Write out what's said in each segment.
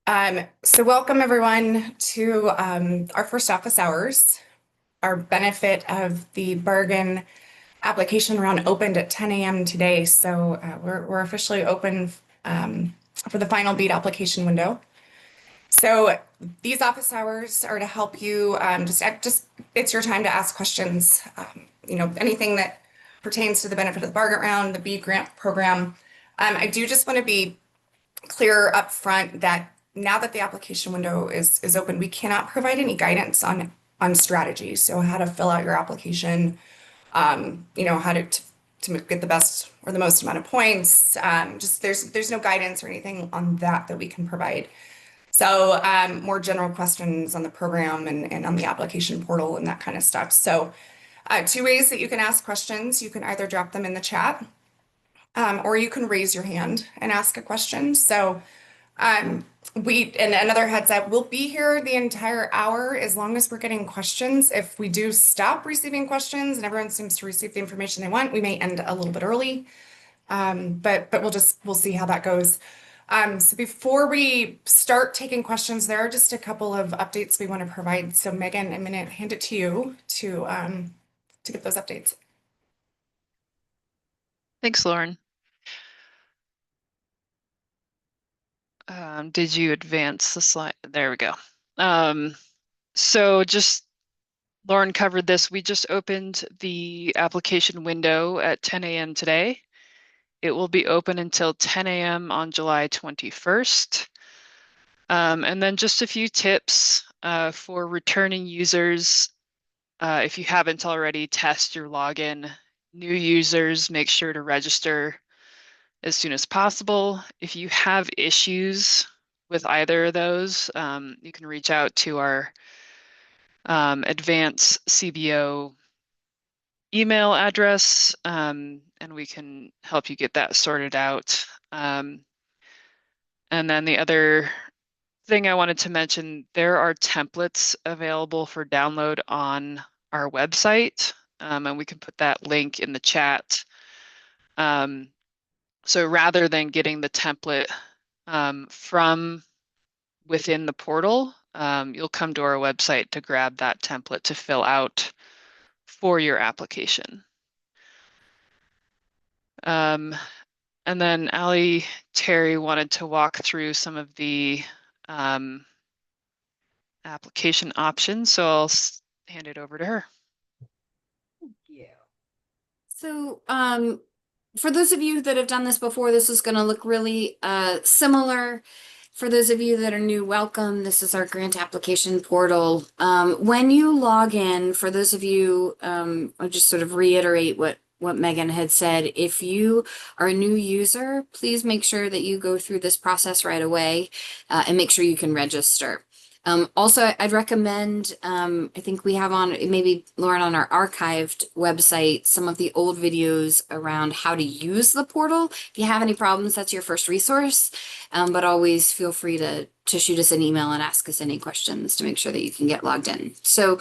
So welcome everyone to our first office hours. Our benefit of the bargain application round opened at 10 a.m. today, so we're officially open for the final beat application window. So these office hours are to help you just it's your time to ask questions. Anything that pertains to the benefit of the bargain round, the bead grant program. I do just want to be clear up front that now that the application window is open, we cannot provide any guidance on strategy. So how to fill out your application, how to get the best or the most amount of points. Just there's no guidance or anything on that we can provide. So more general questions on the program and on the application portal and that kind of stuff. So two ways that you can ask questions. You can either drop them in the chat, or you can raise your hand and ask a question. So and another heads up, we'll be here the entire hour as long as we're getting questions. If we do stop receiving questions and everyone seems to receive the information they want, we may end a little bit early. But we'll see how that goes. So before we start taking questions, there are just a couple of updates we want to provide. So Megan, I'm going to hand it to you to get those updates. Thanks, Lauren. Did you advance the slide? There we go. So just Lauren covered this. We just opened the application window at 10 a.m. today. It will be open until 10 a.m. on July 21st. And then just a few tips for returning users. If you haven't already, test your login. New users, make sure to register as soon as possible. If you have issues with either of those, you can reach out to our advanced CBO email address, and we can help you get that sorted out. And then the other thing I wanted to mention, there are templates available for download on our website, and we can put that link in the chat. So rather than getting the template from within the portal, you'll come to our website to grab that template to fill out for your application. And then Terry wanted to walk through some of the application options, so I'll hand it over to her. Thank you. So for those of you that have done this before, this is going to look really similar. For those of you that are new, welcome. This is our grant application portal. When you log in, for those of you, I'll just sort of reiterate what Megan had said. If you are a new user, please make sure that you go through this process right away and make sure you can register. Also, I'd recommend, I think we have on, maybe Lauren, on our archived website, some of the old videos around how to use the portal. If you have any problems, that's your first resource. But always feel free to shoot us an email and ask us any questions to make sure that you can get logged in. So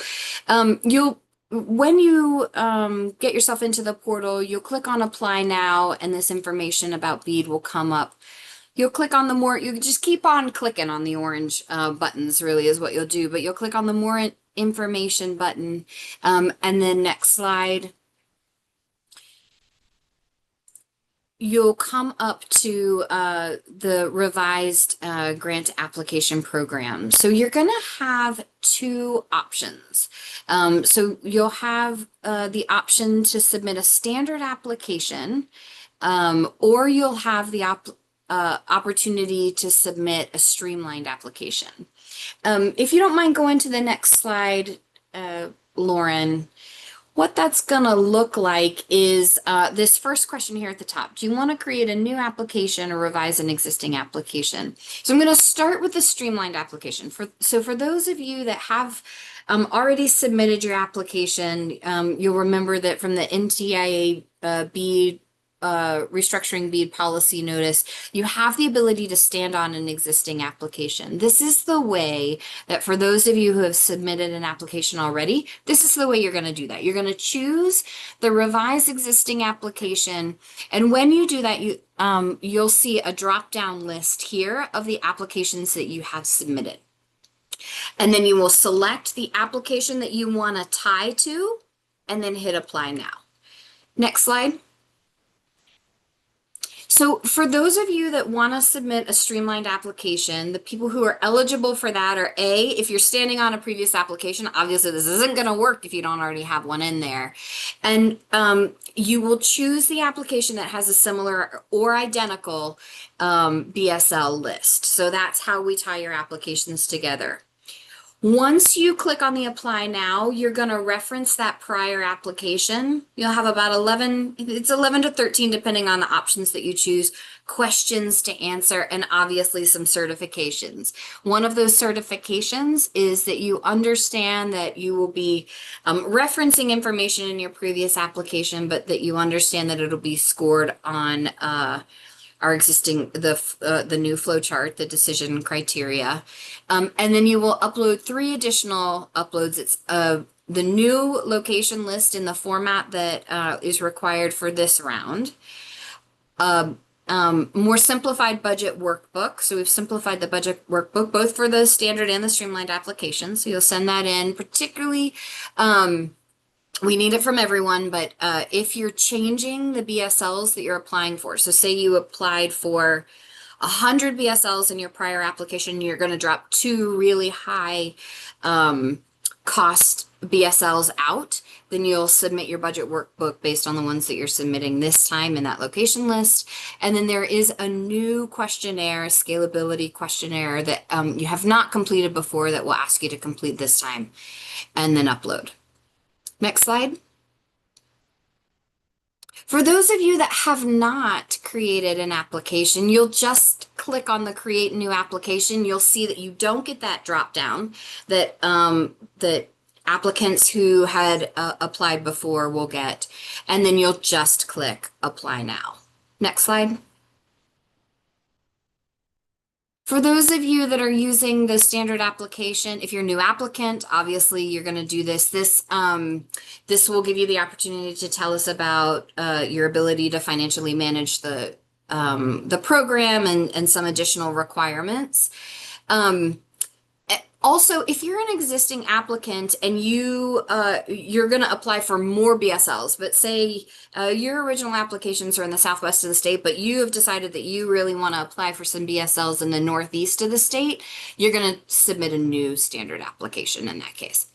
when you get yourself into the portal, you'll click on Apply Now, and this information about BEAD will come up. You'll click on the more, you just keep on clicking on the orange buttons, really is what you'll do, but you'll click on the more information button, and then next slide. You'll come up to the revised grant application program. So you're going to have two options. So you'll have the option to submit a standard application, or you'll have the opportunity to submit a streamlined application. If you don't mind going to the next slide, Lauren, what that's gonna look like is this first question here at the top. Do you want to create a new application or revise an existing application? So I'm gonna start with the streamlined application. So for those of you that have already submitted your application, you'll remember that from the NTIA BEAD restructuring bead policy notice, you have the ability to stand on an existing application. This is the way that for those of you who have submitted an application already, this is the way you're going to do that. You're going to choose the revised existing application. And when you do that, you'll see a drop-down list here of the applications that you have submitted. And then you will select the application that you want to tie to and then hit apply now. Next slide. So for those of you that want to submit a streamlined application, the people who are eligible for that are A, if you're standing on a previous application, obviously this isn't going to work if you don't already have one in there. And you will choose the application that has a similar or identical BSL list. So that's how we tie your applications together. Once you click on the apply now, you're going to reference that prior application. You'll have about 11 to 13, depending on the options that you choose, questions to answer, and obviously some certifications. One of those certifications is that you understand that you will be referencing information in your previous application, but that you understand that it'll be scored on our existing, the new flow chart, the decision criteria. And then you will upload 3 additional uploads. It's the new location list in the format that is required for this round. More simplified budget workbook. So we've simplified the budget workbook, both for the standard and the streamlined application. So you'll send that in, particularly, we need it from everyone, but if you're changing the BSLs that you're applying for, so say you applied for 100 BSLs in your prior application, you're going to drop 2 really high cost BSLs out, then you'll submit your budget workbook based on the ones that you're submitting this time in that location list. And then there is a new questionnaire, a scalability questionnaire that you have not completed before that will ask you to complete this time and then upload. Next slide. For those of you that have not created an application, you'll just click on the create new application. You'll see that you don't get that drop down that that applicants who had applied before will get. And then you'll just click apply now. Next slide. For those of you that are using the standard application, if you're a new applicant, obviously you're going to do this. This will give you the opportunity to tell us about your ability to financially manage the program and some additional requirements. Also, if you're an existing applicant and you're going to apply for more BSLs, but say your original applications are in the southwest of the state, but you have decided that you really want to apply for some BSLs in the northeast of the state, you're going to submit a new standard application in that case.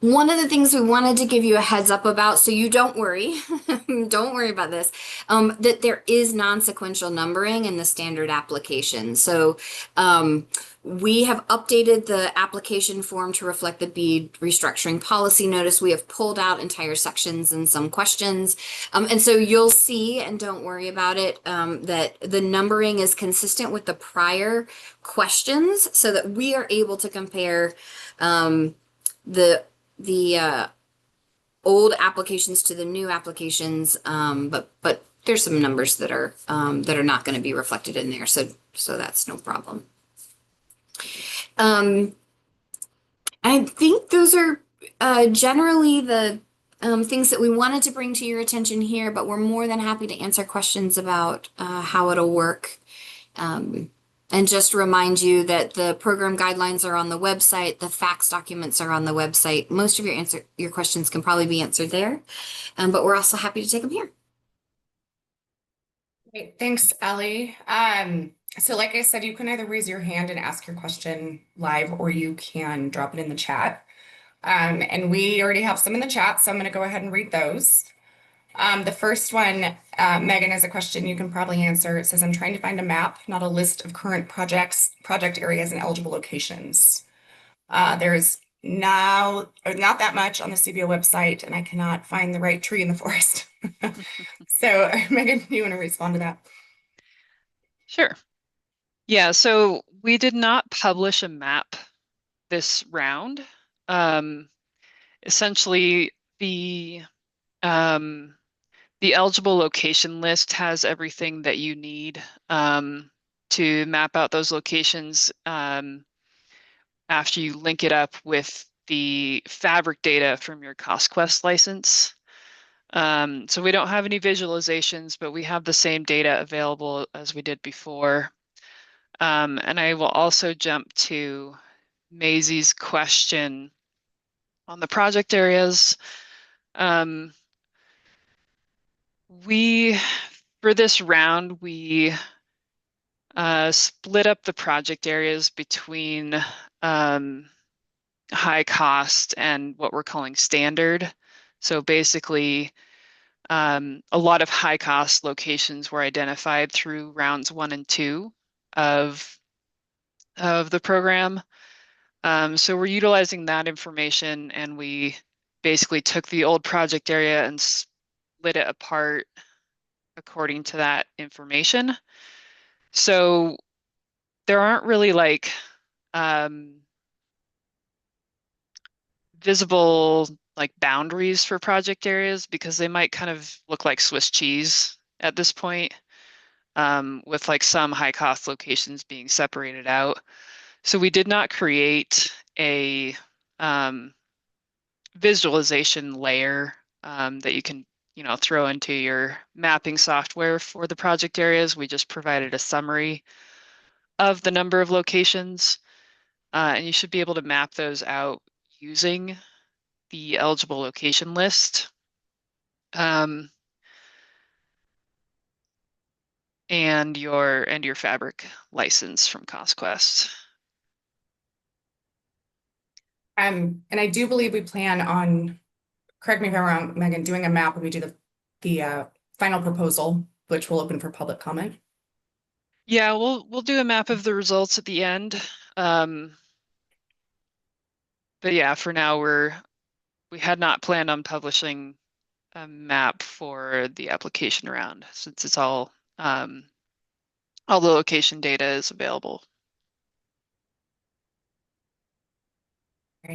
One of the things we wanted to give you a heads up about, so you don't worry, don't worry about this, that there is non-sequential numbering in the standard application. So we have updated the application form to reflect the BEAD restructuring policy notice. We have pulled out entire sections and some questions. And so you'll see, and don't worry about it, that the numbering is consistent with the prior questions so that we are able to compare the old applications to the new applications, but there's some numbers that are not going to be reflected in there, so that's no problem. I think those are generally the things that we wanted to bring to your attention here, but we're more than happy to answer questions about how it'll work. And just remind you that the program guidelines are on the website, the facts documents are on the website. Most of your questions can probably be answered there, but we're also happy to take them here. Great, thanks, Ellie. So like I said, you can either raise your hand and ask your question live, or you can drop it in the chat. And we already have some in the chat, so I'm going to go ahead and read those. The first one, Megan, is a question you can probably answer. It says, I'm trying to find a map, not a list of current project areas and eligible locations. There's now not that much on the CBO website, and I cannot find the right tree in the forest. So Megan, you want to respond to that? Sure. Yeah, so we did not publish a map this round. Essentially, the The eligible location list has everything that you need to map out those locations after you link it up with the fabric data from your CostQuest license. So we don't have any visualizations, but we have the same data available as we did before. And I will also jump to Maisie's question on the project areas. For this round, we split up the project areas between high cost and what we're calling standard. So basically, a lot of high cost locations were identified through rounds 1 and 2 of the program. So we're utilizing that information, and we basically took the old project area and split it apart according to that information. So there aren't really like visible like boundaries for project areas because they might kind of look like Swiss cheese at this point, with like some high cost locations being separated out. So we did not create a visualization layer that you can, throw into your mapping software for the project areas. We just provided a summary of the number of locations, and you should be able to map those out using the eligible location list. And your fabric license from CostQuest. And I do believe we plan on, correct me if I'm wrong, Megan, doing a map when we do the final proposal, which will open for public comment. Yeah, we'll do a map of the results at the end. But yeah, for now we had not planned on publishing a map for the application round since it's all the location data is available.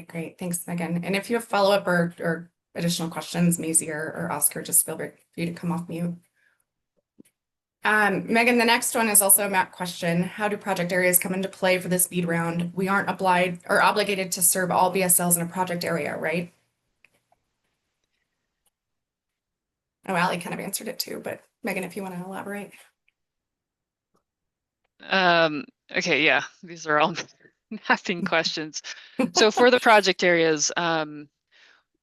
Great. Thanks, Megan. And if you have follow-up or additional questions, Maisie or Oscar, just feel free for you to come off mute. Megan, the next one is also a map question. How do project areas come into play for this BEAD round? We aren't obliged or obligated to serve all BSLs in a project area, right? Oh, Allie kind of answered it too, but Megan, if you want to elaborate. Okay, yeah, these are all mapping questions. So for the project areas,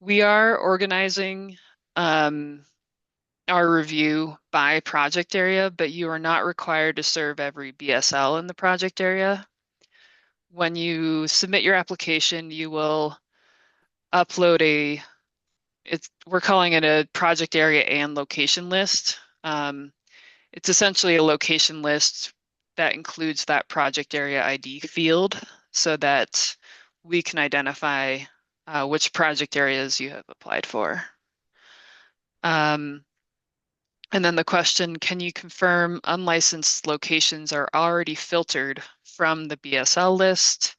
we are organizing our review by project area, but you are not required to serve every BSL in the project area. When you submit your application, you will upload we're calling it a project area and location list. It's essentially a location list that includes that project area ID field so that we can identify which project areas you have applied for. And then the question, can you confirm unlicensed locations are already filtered from the BSL list?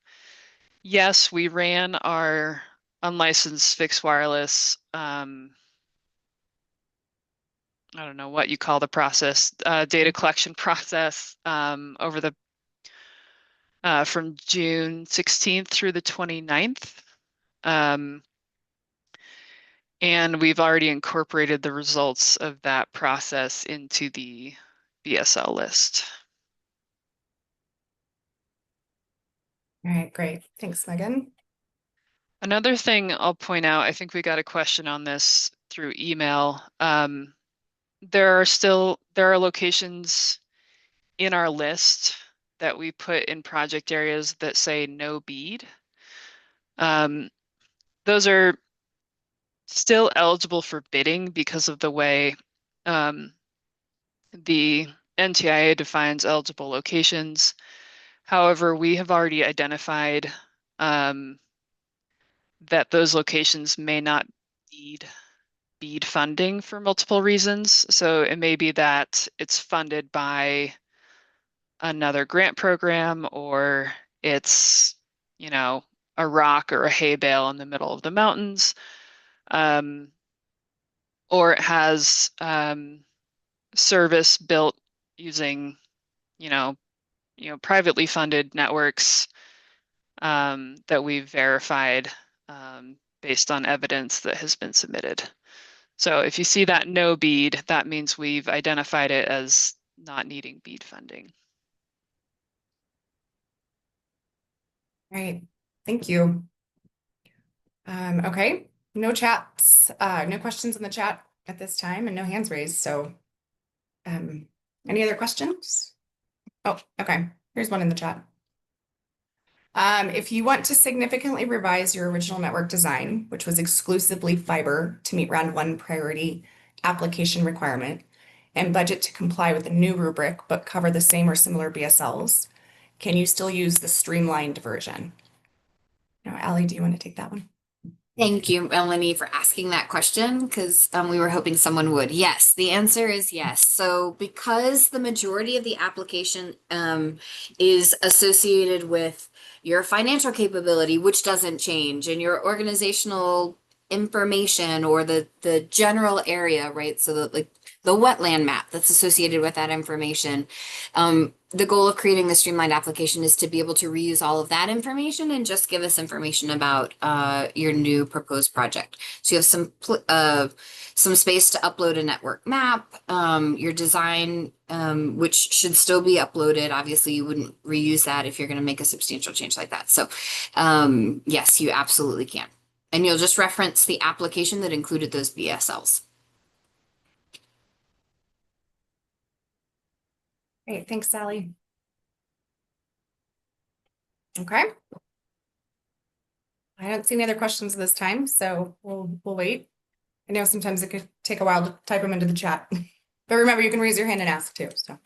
Yes, we ran our unlicensed fixed wireless, I don't know what you call the process, data collection process over the from June 16th through the 29th. And we've already incorporated the results of that process into the BSL list. All right, great. Thanks, Megan. Another thing I'll point out, I think we got a question on this through email. There are locations in our list that we put in project areas that say no BEAD. Those are still eligible for bidding because of the way the NTIA defines eligible locations. However, we have already identified that those locations may not need BEAD funding for multiple reasons. So it may be that it's funded by another grant program, or it's, a rock or a hay bale in the middle of the mountains. or it has service built using, privately funded networks that we've verified based on evidence that has been submitted. So if you see that no BEAD, that means we've identified it as not needing BEAD funding. All right, thank you. Okay, no chats, no questions in the chat at this time and no hands raised. So any other questions? Oh, okay, here's one in the chat. If you want to significantly revise your original network design, which was exclusively fiber to meet round one priority application requirement, and budget to comply with the new rubric, but cover the same or similar BSLs, can you still use the streamlined version? Now, Allie, do you want to take that one? Thank you, Melanie, for asking that question because we were hoping someone would. Yes, the answer is yes. So because the majority of the application is associated with your financial capability, which doesn't change, and your organizational information or the general area, right? So that like the wetland map that's associated with that information. The goal of creating the streamlined application is to be able to reuse all of that information and just give us information about your new proposed project. So you have some space to upload a network map, your design, which should still be uploaded. Obviously, you wouldn't reuse that if you're going to make a substantial change like that. So yes, you absolutely can. And you'll just reference the application that included those BSLs. Great, thanks, Sally. Okay. I don't see any other questions this time, so we'll wait. I know sometimes it could take a while to type them into the chat, but remember, you can raise your hand and ask too, so.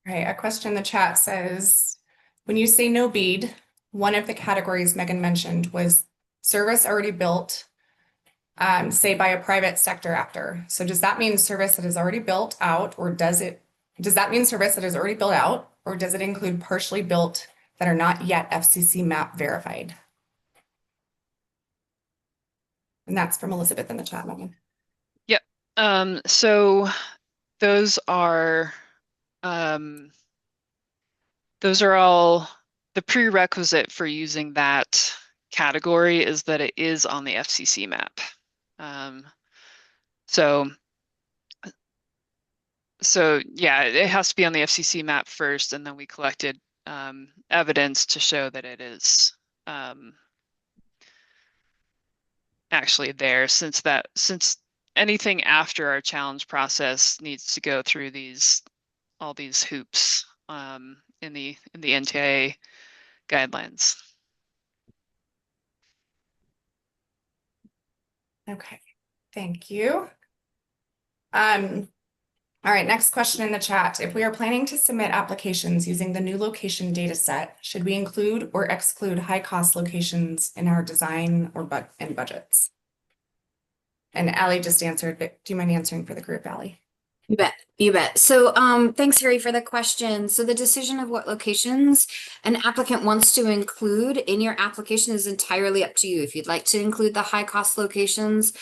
All right, a question in the chat says, when you say no BEAD, one of the categories Megan mentioned was service already built, say by a private sector actor. So does that mean service that is already built out, or does that mean service that is already built out, or does it include partially built that are not yet FCC map verified? And that's from Elizabeth in the chat, Megan. Yep. So those are all the prerequisite for using that category is that it is on the FCC map. So yeah, it has to be on the FCC map first, and then we collected evidence to show that it is actually there, since anything after our challenge process needs to go through all these hoops in the NTIA guidelines. Okay, thank you. All right, next question in the chat. If we are planning to submit applications using the new location data set, should we include or exclude high-cost locations in our design or budgets? And Allie just answered, but do you mind answering for the group, Allie? You bet. You bet. So thanks, Harry, for the question. So the decision of what locations an applicant wants to include in your application is entirely up to you. If you'd like to include the high cost locations,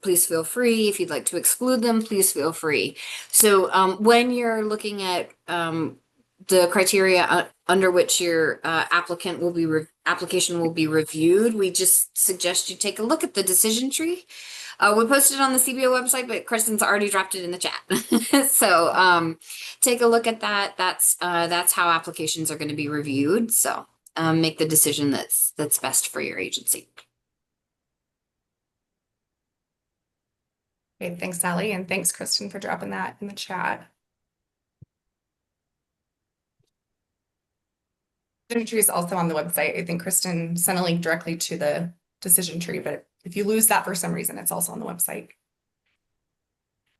please feel free. If you'd like to exclude them, please feel free. So when you're looking at the criteria under which your application will be reviewed, we just suggest you take a look at the decision tree. We posted it on the CBO website, but Kristen's already dropped it in the chat. So take a look at that. That's how applications are going to be reviewed. So make the decision that's best for your agency. Okay, thanks, Sally, and thanks, Kristen, for dropping that in the chat. Decision tree is also on the website. I think Kristen sent a link directly to the decision tree, but if you lose that for some reason, it's also on the website.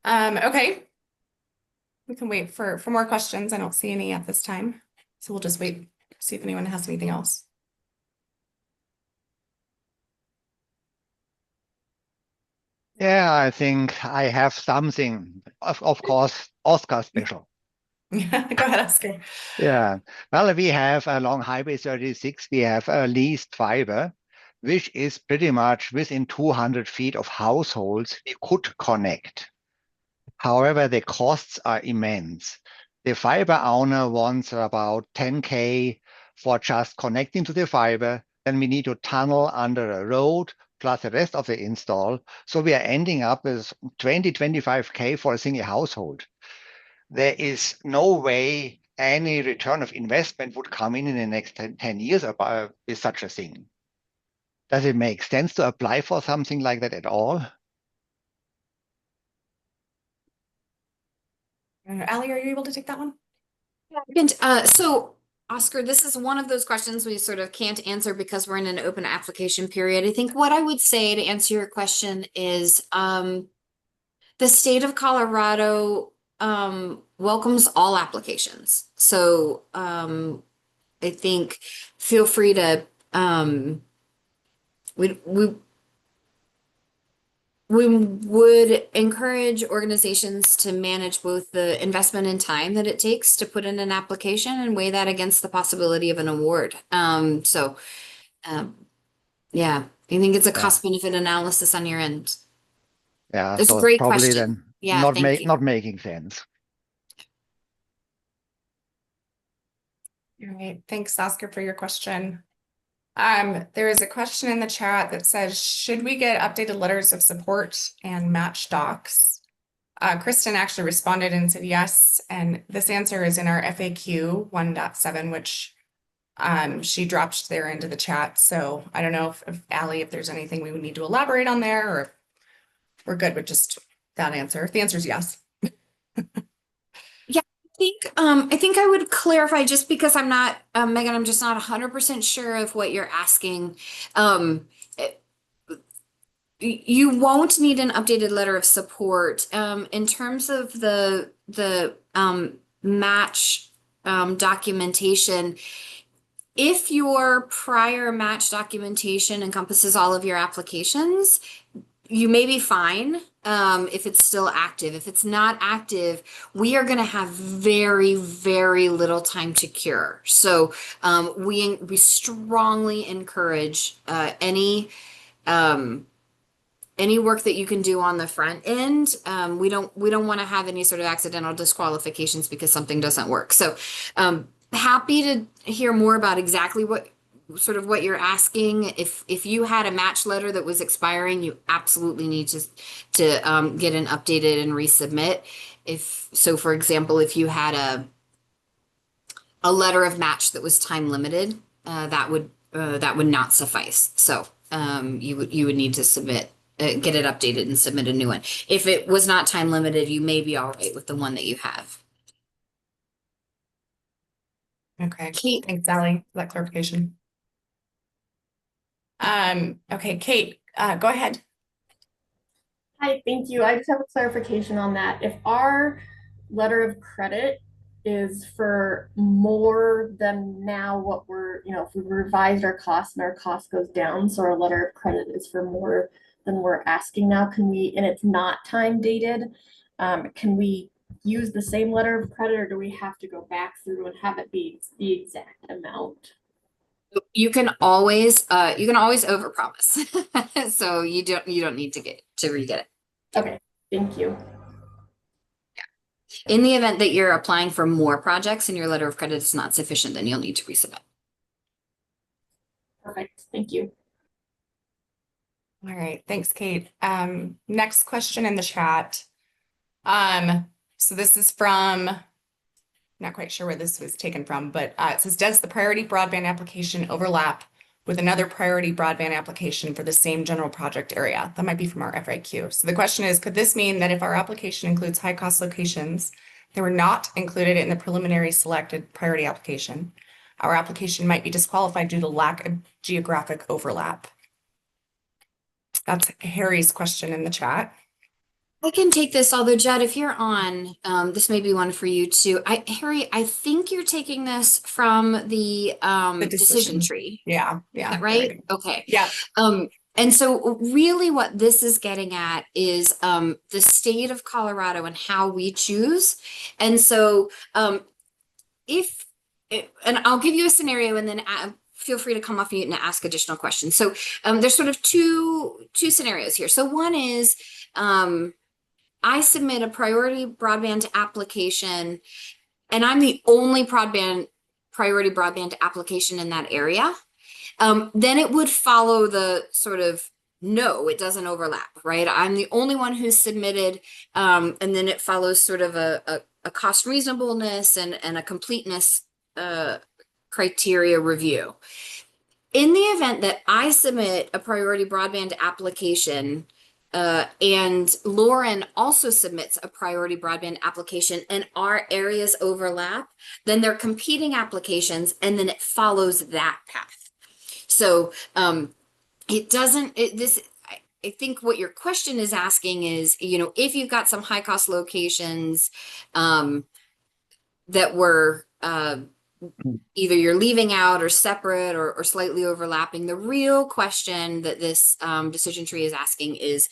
Okay. We can wait for more questions. I don't see any at this time. So we'll just wait, see if anyone has anything else. Yeah, I think I have something, of course, Oscar special. Go ahead, Oscar. Yeah, well, we have along Highway 36, we have leased fiber, which is pretty much within 200 feet of households we could connect. However, the costs are immense. The fiber owner wants about 10K for just connecting to the fiber. Then we need to tunnel under a road plus the rest of the install. So we are ending up with 20, 25K for a single household. There is no way any return of investment would come in the next 10 years with such a thing. Does it make sense to apply for something like that at all? Ali, are you able to take that one? So Oscar, this is one of those questions we sort of can't answer because we're in an open application period. I think what I would say to answer your question is the state of Colorado welcomes all applications. So I think feel free to we would encourage organizations to manage both the investment and time that it takes to put in an application and weigh that against the possibility of an award. Yeah, I think it's a Yeah. cost benefit analysis on your end. Yeah, It's a so great probably question. then Yeah, thank you. not making sense. All right, thanks, Oscar, for your question. There is a question in the chat that says, should we get updated letters of support and match docs? Kristen actually responded and said yes, and this answer is in our FAQ 1.7, which she dropped there into the chat. So I don't know if Ali, if there's anything we would need to elaborate on there, or if we're good with just that answer. If the answer is yes. I think I would clarify just because I'm not, Megan, I'm just not 100% sure of what you're asking. You won't need an updated letter of support. In terms of the match documentation, if your prior match documentation encompasses all of your applications, you may be fine if it's still active. If it's not active, we are going to have very, very little time to cure. So we strongly encourage any work that you can do on the front end. We don't want to have any sort of accidental disqualifications because something doesn't work. So happy to hear more about exactly what you're asking. If you had a match letter that was expiring, you absolutely need to get an updated and resubmit. For example, if you had a letter of match that was time limited, that would not suffice. So you would need to submit, get it updated and submit a new one. If it was not time limited, you may be all right with the one that you have. Okay, Kate. thanks, Ali, for that clarification. Okay, Kate, go ahead. Hi, thank you. I just have a clarification on that. If our letter of credit is for more than now what we're, if we revised our costs and our cost goes down, so our letter of credit is for more than we're asking now, can we, and it's not time dated, can we use the same letter of credit, or do we have to go back through and have it be the exact amount? You can always overpromise. So you don't need to re-get it. Okay, thank you. In the event that you're applying for more projects and your letter of credit is not sufficient, then you'll need to resubmit. Perfect, thank you. All right, thanks, Kate. Next question in the chat. So this is from, not quite sure where this was taken from, but it says, does the priority broadband application overlap with another priority broadband application for the same general project area? That might be from our FAQ. So the question is, could this mean that if our application includes high cost locations that were not included in the preliminary selected priority application, our application might be disqualified due to lack of geographic overlap? That's Harry's question in the chat. I can take this, although Judd, if you're on, this may be one for you too. Harry, I think you're taking this from the decision tree. Yeah. Is that right? Okay. Yeah. And so really what this is getting at is the state of Colorado and how we choose. And so and I'll give you a scenario and then feel free to come off mute and ask additional questions. So there's sort of two scenarios here. So one is I submit a priority broadband application and I'm the only priority broadband application in that area. Then it would follow the sort of no, it doesn't overlap, right? I'm the only one who's submitted, and then it follows sort of a cost reasonableness and a completeness criteria review. In the event that I submit a priority broadband application, and Lauren also submits a priority broadband application and our areas overlap, then they're competing applications and then it follows that path. So it doesn't, I think what your question is asking is, if you've got some high cost locations that were either you're leaving out or separate or slightly overlapping, the real question that this decision tree is asking is,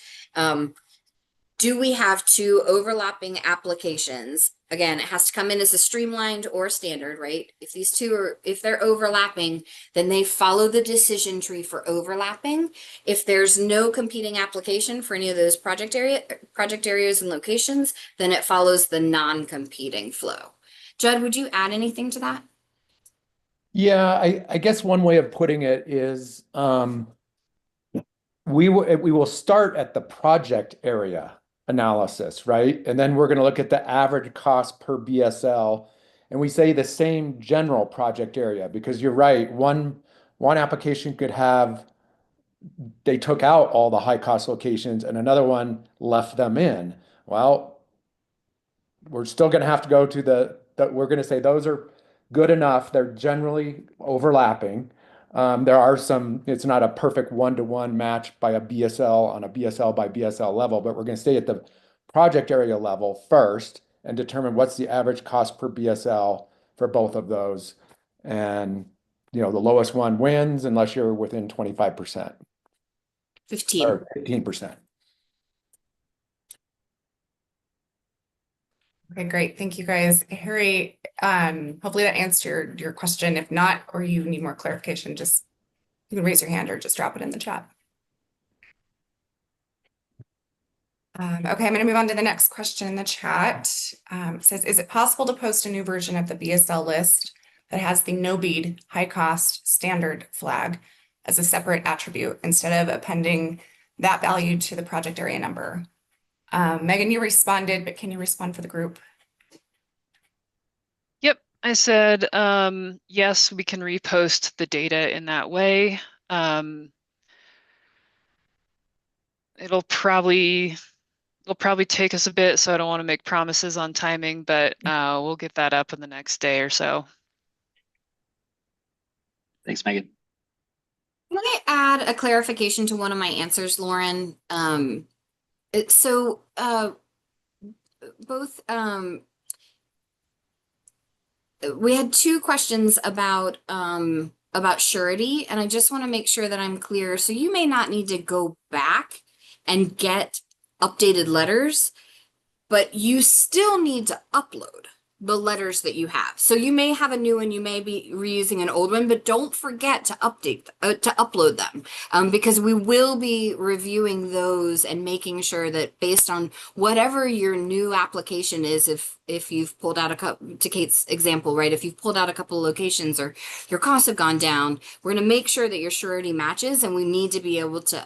do we have two overlapping applications? Again, it has to come in as a streamlined or standard, right? If these two if they're overlapping, then they follow the decision tree for overlapping. If there's no competing application for any of those project areas and locations, then it follows the non-competing flow. Judd, would you add anything to that? Yeah, I guess one way of putting it is we will start at the project area analysis, right? And then we're going to look at the average cost per BSL, and we say the same general project area, because you're right, one application could have, they took out all the high cost locations and another one left them in. Well, we're still going to have to go to we're going to say those are good enough. They're generally overlapping. There are some, it's not a perfect one-to-one match by a BSL on a BSL by BSL level, but we're going to stay at the project area level first and determine what's the average cost per BSL for both of those. And, the lowest one wins unless you're within 25%. 15. Or 15%. Okay, great. Thank you guys. Harry, hopefully that answered your question. If not, or you need more clarification, just you can raise your hand or just drop it in the chat. Okay, I'm going to move on to the next question in the chat. It says, is it possible to post a new version of the BSL list that has the no bead high cost standard flag as a separate attribute instead of appending that value to the project area number? Megan, you responded, but can you respond for the group? Yep, I said, yes, we can repost the data in that way. It'll probably take us a bit, so I don't want to make promises on timing, but we'll get that up in the next day or so. Thanks, Megan. Can I add a clarification to one of my answers, Lauren? Both we had two questions about surety, and I just want to make sure that I'm clear. So you may not need to go back and get updated letters, but you still need to upload the letters that you have. So you may have a new one, you may be reusing an old one, but don't forget to upload them, because we will be reviewing those and making sure that based on whatever your new application is, if you've pulled out a couple, to Kate's example, right? If you've pulled out a couple of locations or your costs have gone down, we're going to make sure that your surety matches, and we need to be able to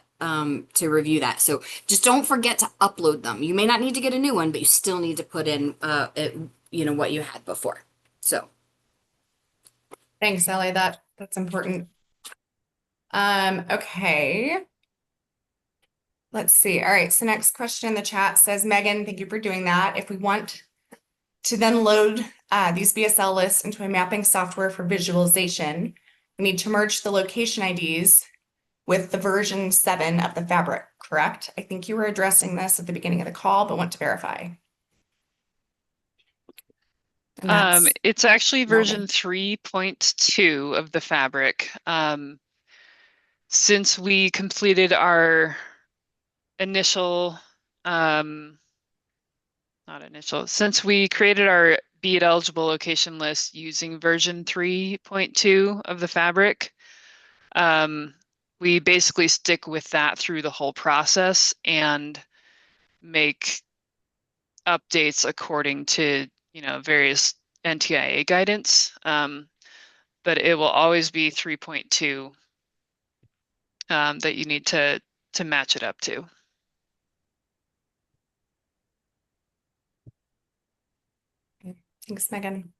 review that. So just don't forget to upload them. You may not need to get a new one, but you still need to put in what you had before. So Thanks, Ellie. That's important. Okay. Let's see. All right. So next question in the chat says, Megan, thank you for doing that. If we want to then load these BSL lists into a mapping software for visualization, we need to merge the location IDs with the version 7 of the fabric, correct? I think you were addressing this at the beginning of the call, but want to verify. It's actually version 3.2 of the fabric. since we completed our initial, since we created our BEAD eligible location list using version 3.2 of the Fabric, we basically stick with that through the whole process and make updates according to, various NTIA guidance. But it will always be 3.2 that you need to match it up to. Thanks, Megan.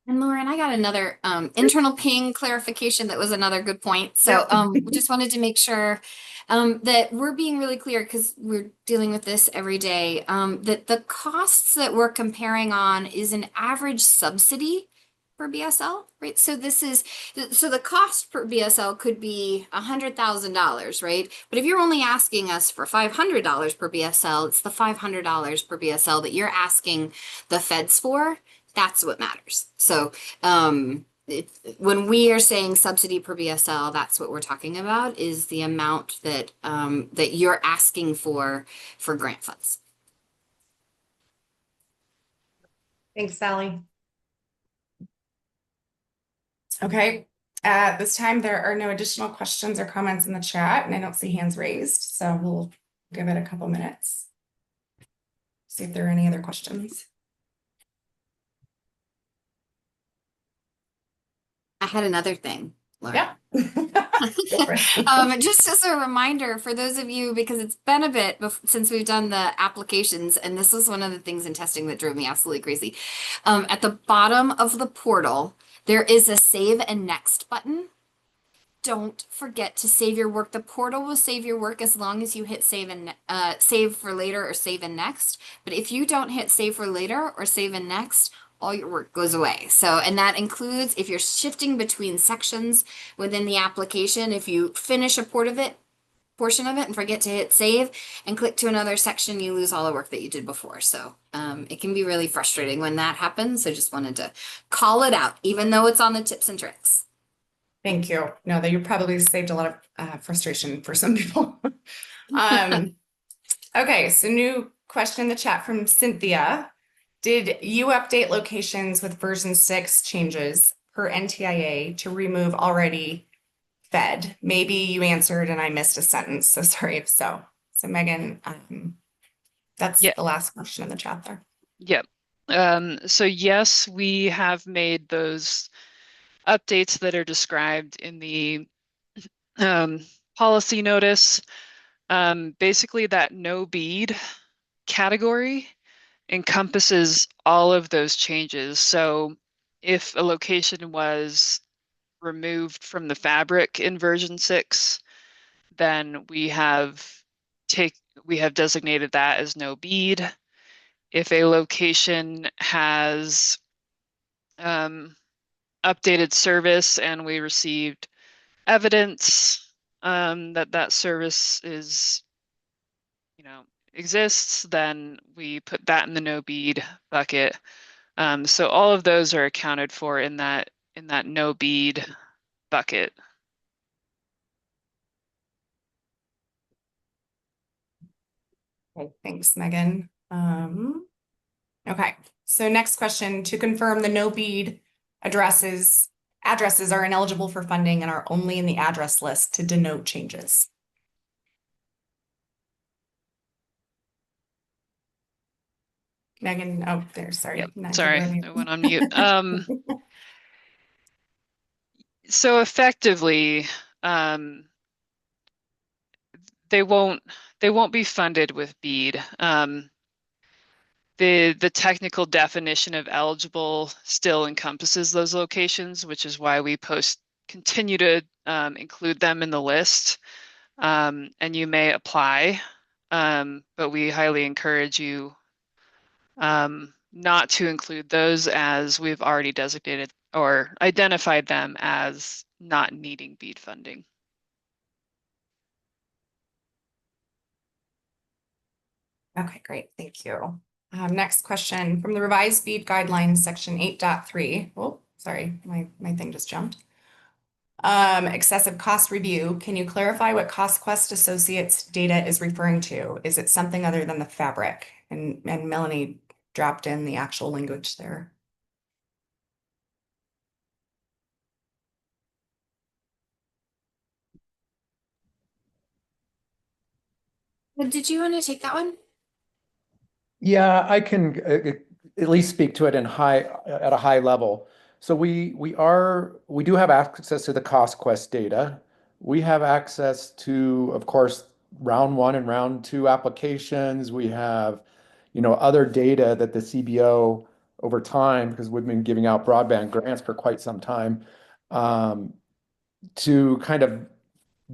And Lauren, I got another internal ping clarification that was another good point. So we just wanted to make sure that we're being really clear, because we're dealing with this every day, that the costs that we're comparing on is an average subsidy for BSL, right? So the cost per BSL could be $100,000, right? But if you're only asking us for $500 per BSL, it's the $500 per BSL that you're asking the feds for. That's what matters. So when we are saying subsidy per BSL, that's what we're talking about, is the amount that that you're asking for grant funds. Thanks, Sally. Okay, at this time, there are no additional questions or comments in the chat, and I don't see hands raised, so we'll give it a couple minutes. See if there are any other questions. I had another thing, Laura. Yeah. Just as a reminder for those of you, because it's been a bit since we've done the applications, and this was one of the things in testing that drove me absolutely crazy. At the bottom of the portal, there is a save and next button. Don't forget to save your work. The portal will save your work as long as you hit save and save for later or save and next. But if you don't hit save for later or save and next, all your work goes away. So, and that includes if you're shifting between sections within the application, if you finish a portion of it and forget to hit save and click to another section, you lose all the work that you did before. So it can be really frustrating when that happens. So just wanted to call it out, even though it's on the tips and tricks. Thank you. No, that you probably saved a lot of frustration for some people. Okay, so new question in the chat from Cynthia. Did you update locations with version 6 changes per NTIA to remove already fed? Maybe you answered and I missed a sentence, so sorry if so. So Megan, that's the last question in the chat there. Yep. So yes, we have made those updates that are described in the policy notice. Basically that no bead category encompasses all of those changes. So if a location was removed from the Fabric in version 6, then we have designated that as no bead. If a location has updated service and we received evidence that service is, exists, then we put that in the no bead bucket. So all of those are accounted for in that no bead bucket. Okay, thanks, Megan. Okay, so next question, to confirm the no bead addresses are ineligible for funding and are only in the address list to denote changes. Megan, oh, there, sorry. Yep. Sorry, I went on mute. So effectively, they won't be funded with BEAD. The technical definition of eligible still encompasses those locations, which is why we continue to include them in the list. And you may apply, but we highly encourage you not to include those, as we've already designated or identified them as not needing BEAD funding. Okay, great, thank you. Next question, from the revised BEAD guidelines, section 8.3. Oh, sorry, my thing just jumped. Excessive cost review. Can you clarify what CostQuest Associates data is referring to? Is it something other than the fabric? And Melanie dropped in the actual language there. Did you want to take that one? Yeah, I can at least speak to it at a high level. So we do have access to the CostQuest data. We have access to, of course, round one and round two applications. We have, other data that the CBO over time, because we've been giving out broadband grants for quite some time, to kind of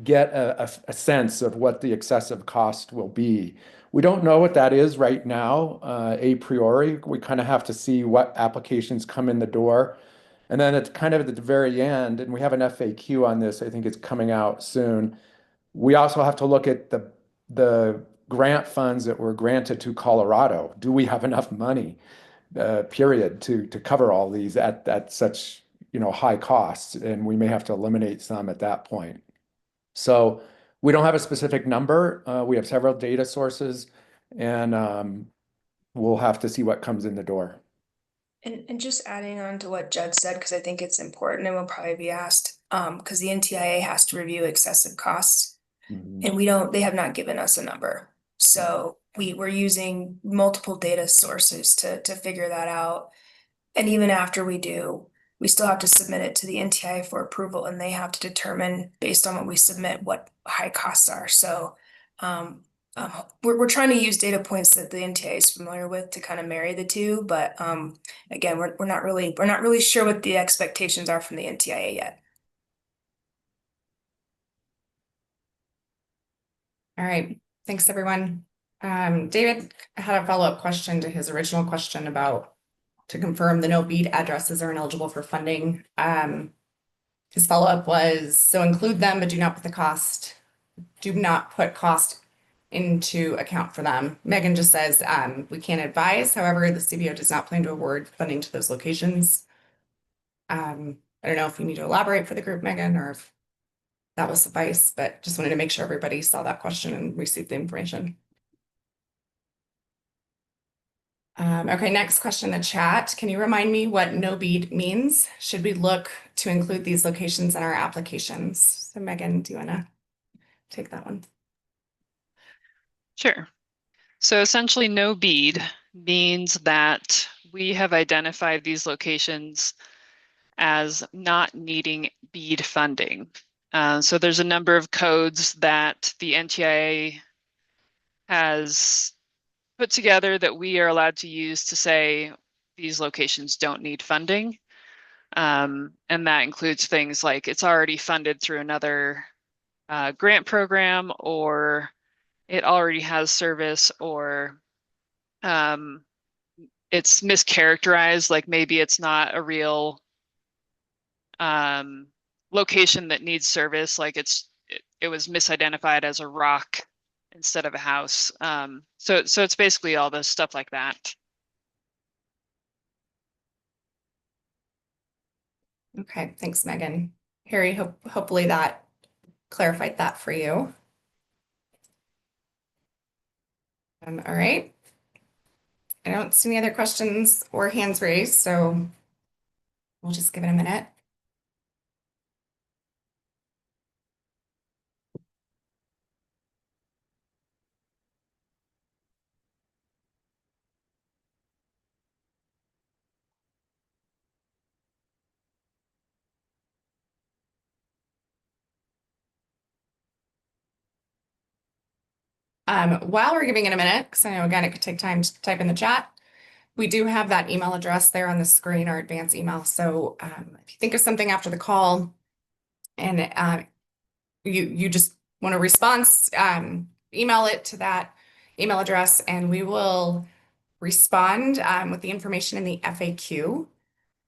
get a sense of what the excessive cost will be. We don't know what that is right now, a priori. We kind of have to see what applications come in the door. And then it's kind of at the very end, and we have an FAQ on this, I think it's coming out soon. We also have to look at the grant funds that were granted to Colorado. Do we have enough money, period, to cover all these at such, high costs? And we may have to eliminate some at that point. So we don't have a specific number. We have several data sources, and we'll have to see what comes in the door. And just adding on to what Judd said, because I think it's important and will probably be asked, because the NTIA has to review excessive costs, and they have not given us a number. So we're using multiple data sources to figure that out. And even after we do, we still have to submit it to the NTIA for approval, and they have to determine based on what we submit what high costs are. So we're trying to use data points that the NTIA is familiar with to kind of marry the two, but again, we're not really sure what the expectations are from the NTIA yet. All right, thanks everyone. David had a follow-up question to his original question about to confirm the no BEAD addresses are ineligible for funding. His follow-up was, so include them, but do not put cost into account for them. Megan just says, we can't advise. However, the CBO does not plan to award funding to those locations. I don't know if you need to elaborate for the group, Megan, or if that will suffice, but just wanted to make sure everybody saw that question and received the information. Okay, next question in the chat. Can you remind me what no BEAD means? Should we look to include these locations in our applications? So Megan, do you want to take that one? Sure. So essentially no BEAD means that we have identified these locations as not needing BEAD funding. So there's a number of codes that the NTIA has put together that we are allowed to use to say these locations don't need funding. And that includes things like it's already funded through another grant program, or it already has service, or it's mischaracterized, like maybe it's not a real location that needs service, like it was misidentified as a rock instead of a house. So it's basically all the stuff like that. Okay, thanks, Megan. Harry, hopefully that clarified that for you. All right. I don't see any other questions or hands raised, so we'll just give it a minute. While we're giving it a minute, because I know again it could take time to type in the chat, we do have that email address there on the screen, our advanced email. So if you think of something after the call and you just want a response, email it to that email address and we will respond with the information in the FAQ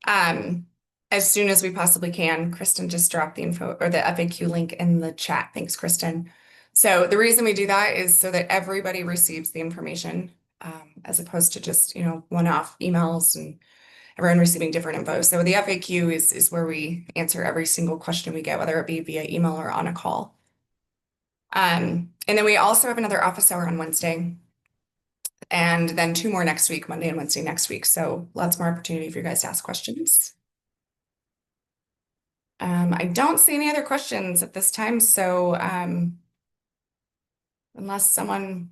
as soon as we possibly can. Kristen just dropped the info or the FAQ link in the chat. Thanks, Kristen. So the reason we do that is so that everybody receives the information as opposed to just, one-off emails everyone receiving different info. So the FAQ is where we answer every single question we get, whether it be via email or on a call. And then we also have another office hour on Wednesday, and then 2 more next week, Monday and Wednesday next week. So lots more opportunity for you guys to ask questions. I don't see any other questions at this time, so unless someone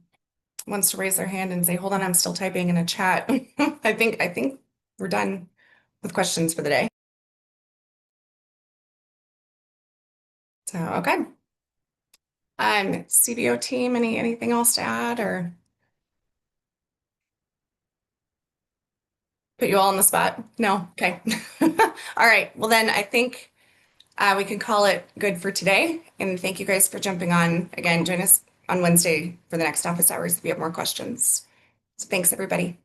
wants to raise their hand and say, hold on, I'm still typing in a chat. I think we're done with questions for the day. So, okay. CBO team, anything else to add or put you all on the spot? No? Okay. All right. Well, then I think we can call it good for today. And thank you guys for jumping on. Again, join us on Wednesday for the next office hours if you have more questions. So thanks, everybody.